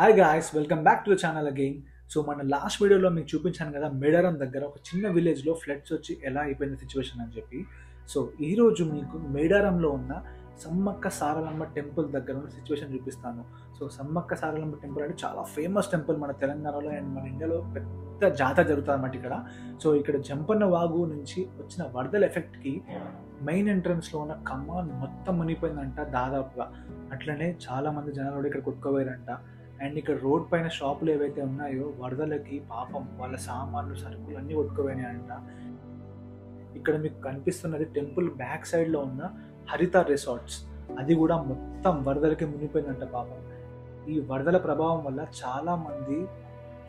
Hi guys, welcome back to the channel again. So మన last వీడియోలో మీకు చూపించాను కదా, మేడారం దగ్గర ఒక చిన్న విలేజ్లో ఫ్లడ్స్ వచ్చి ఎలా అయిపోయింది సిచ్యువేషన్ అని చెప్పి. సో ఈరోజు మీకు మేడారంలో ఉన్న సమ్మక్క సారలమ్మ టెంపుల్ దగ్గర ఉన్న సిచ్యువేషన్ చూపిస్తాను. సో సమ్మక్క సారలమ్మ టెంపుల్ అంటే చాలా ఫేమస్ టెంపుల్ మన తెలంగాణలో అండ్ మన ఇండియాలో పెద్ద జాతర జరుగుతుంది అన్నమాట ఇక్కడ. సో ఇక్కడ జంపన్న వాగు నుంచి వచ్చిన వరదల ఎఫెక్ట్కి మెయిన్ ఎంట్రన్స్లో ఉన్న కమాన్ మొత్తం మునిగిపోయిందంట దాదాపుగా. అట్లనే చాలామంది జనాలు కూడా ఇక్కడ కొట్టుకోపోయారంట. అండ్ ఇక్కడ రోడ్ పైన షాపులు ఏవైతే ఉన్నాయో వరదలకి పాపం వాళ్ళ సామాన్లు సరుకులు అన్నీ కొట్టుకుపోయినాయంట. ఇక్కడ మీకు కనిపిస్తున్నది టెంపుల్ బ్యాక్ సైడ్లో ఉన్న హరిత రిసార్ట్స్, అది కూడా మొత్తం వరదలకి మునిగిపోయిందంట పాపం. ఈ వరదల ప్రభావం వల్ల చాలామంది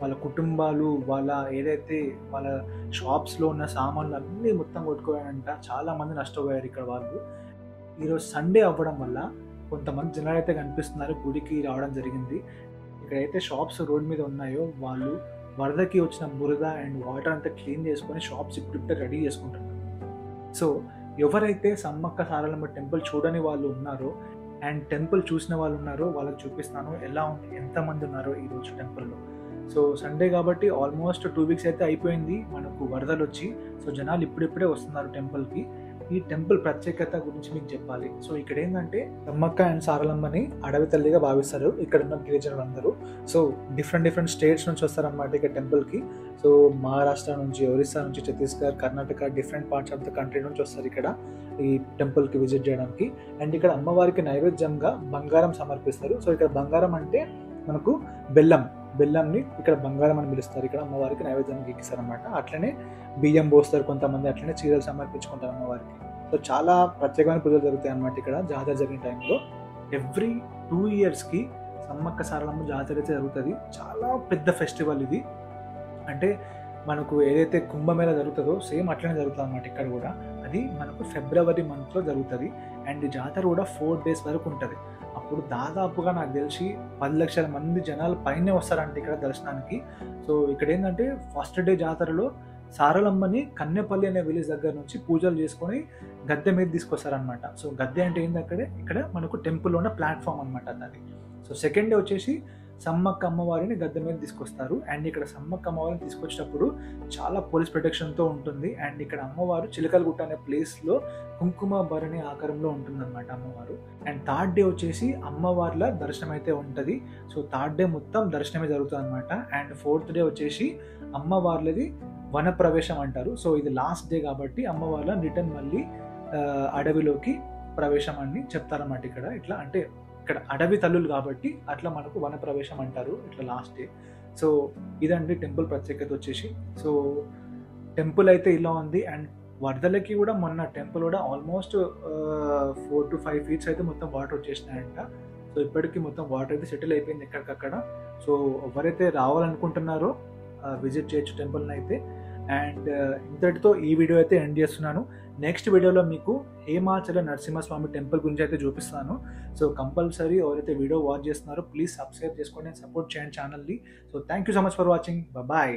వాళ్ళ కుటుంబాలు ఏదైతే వాళ్ళ షాప్స్లో ఉన్న సామాన్లు అన్నీ మొత్తం కొట్టుకోయాయంట. చాలామంది నష్టపోయారు ఇక్కడ వాళ్ళు. ఈరోజు సండే అవ్వడం వల్ల కొంతమంది జనాలు అయితే కనిపిస్తున్నారు, గుడికి రావడం జరిగింది. ఇక్కడైతే షాప్స్ రోడ్ మీద ఉన్నాయో వాళ్ళు వరదకి వచ్చిన బురద అండ్ వాటర్ అంతా క్లీన్ చేసుకొని షాప్స్ ఇప్పుడు రెడీ చేసుకుంటున్నారు. సో ఎవరైతే సమ్మక్క సారలమ్మ టెంపుల్ చూడని వాళ్ళు ఉన్నారో అండ్ టెంపుల్ చూసిన వాళ్ళు ఉన్నారో వాళ్ళకి చూపిస్తాను ఎలా ఉంది, ఎంతమంది ఉన్నారో ఈరోజు టెంపుల్లో. సో సండే కాబట్టి ఆల్మోస్ట్ 2 weeks అయితే అయిపోయింది మనకు వరదలు వచ్చి. సో జనాలు ఇప్పుడిప్పుడే వస్తున్నారు టెంపుల్కి. ఈ టెంపుల్ ప్రత్యేకత గురించి మీకు చెప్పాలి. సో ఇక్కడ ఏంటంటే సమ్మక్క అండ్ సారలమ్మని అడవి తల్లిగా భావిస్తారు ఇక్కడ ఉన్న గిరిజనులు అందరూ. సో డిఫరెంట్ స్టేట్స్ నుంచి వస్తారన్నమాట ఇక్కడ టెంపుల్కి. సో మహారాష్ట్ర నుంచి, ఒరిస్సా నుంచి, Chhattisgarh, Karnataka, different parts of the country నుంచి వస్తారు ఇక్కడ ఈ టెంపుల్కి విజిట్ చేయడానికి. అండ్ ఇక్కడ అమ్మవారికి నైవేద్యంగా బంగారం సమర్పిస్తారు. సో ఇక్కడ బంగారం అంటే మనకు బెల్లంని ఇక్కడ బంగారం అని పిలుస్తారు. ఇక్కడ అమ్మవారికి నైవేద్యానికి ఎక్కిస్తారు అనమాట. అట్లనే బియ్యం పోస్తారు కొంతమంది, అట్లనే చీరలు సమర్పించుకుంటారు అమ్మవారికి. సో చాలా ప్రత్యేకమైన పూజలు జరుగుతాయి అన్నమాట ఇక్కడ జాతర జరిగిన టైంలో. ఎవ్రీ 2 yearsకి సమ్మక్క సారలమ్మ జాతర అయితే జరుగుతుంది. చాలా పెద్ద ఫెస్టివల్ ఇది. అంటే మనకు ఏదైతే కుంభమేళ జరుగుతుందో సేమ్ అట్లనే జరుగుతుంది అన్నమాట ఇక్కడ కూడా. అది మనకు ఫిబ్రవరి మంత్లో జరుగుతుంది. అండ్ ఈ జాతర కూడా 4 days వరకు ఉంటుంది. అప్పుడు దాదాపుగా నాకు తెలిసి 10 లక్షల మంది జనాలు పైనే వస్తారంటే ఇక్కడ దర్శనానికి. సో ఇక్కడ ఏంటంటే ఫస్ట్ డే జాతరలో సారలమ్మని కన్నెపల్లి అనే విలేజ్ దగ్గర నుంచి పూజలు చేసుకొని గద్దె మీద తీసుకొస్తారనమాట. సో గద్దె అంటే ఏంటి, ఇక్కడ మనకు టెంపుల్లో ఉన్న ప్లాట్ఫామ్ అనమాట అది. సో సెకండ్ డే వచ్చేసి సమ్మక్క అమ్మవారిని గద్దె మీద తీసుకొస్తారు. అండ్ ఇక్కడ సమ్మక్క అమ్మవారిని తీసుకొచ్చేటప్పుడు చాలా పోలీస్ ప్రొటెక్షన్తో ఉంటుంది. అండ్ ఇక్కడ అమ్మవారు చిలకలగుట్ట అనే ప్లేస్లో కుంకుమ భరణి ఆకారంలో ఉంటుందన్నమాట అమ్మవారు. అండ్ థర్డ్ డే వచ్చేసి అమ్మవార్ల దర్శనం అయితే ఉంటుంది. సో థర్డ్ డే మొత్తం దర్శనమే జరుగుతుంది అనమాట. అండ్ 4th డే వచ్చేసి అమ్మవార్లది వన ప్రవేశం అంటారు. సో ఇది లాస్ట్ డే కాబట్టి అమ్మవార్ల రిటర్న్ మళ్ళీ అడవిలోకి ప్రవేశం అని చెప్తారన్నమాట. ఇక్కడ ఇట్లా అంటే ఇక్కడ అడవి తల్లులు కాబట్టి అట్లా మనకు వన ప్రవేశం అంటారు ఇట్లా లాస్ట్ డే. సో ఇదండి టెంపుల్ ప్రత్యేకత వచ్చేసి. సో టెంపుల్ అయితే ఇలా ఉంది. అండ్ వరదలకి కూడా మొన్న టెంపుల్ కూడా ఆల్మోస్ట్ 4 to 5 feet అయితే మొత్తం వాటర్ వచ్చేసినాయంట. సో ఇప్పటికీ మొత్తం వాటర్ అయితే సెటిల్ అయిపోయింది ఎక్కడికక్కడ. సో ఎవరైతే రావాలనుకుంటున్నారో విజిట్ చేయొచ్చు టెంపుల్ని అయితే. అండ్ ఇంతటితో ఈ వీడియో అయితే ఎండ్ చేస్తున్నాను. నెక్స్ట్ వీడియోలో మీకు హేమాచల నరసింహస్వామి టెంపుల్ గురించి అయితే చూపిస్తాను. సో కంపల్సరీ ఎవరైతే వీడియో వాచ్ చేస్తున్నారో ప్లీజ్ సబ్స్క్రైబ్ చేసుకోండి అండ్ సపోర్ట్ చేయండి ఛానల్ని. So thank you so much for watching. Bye.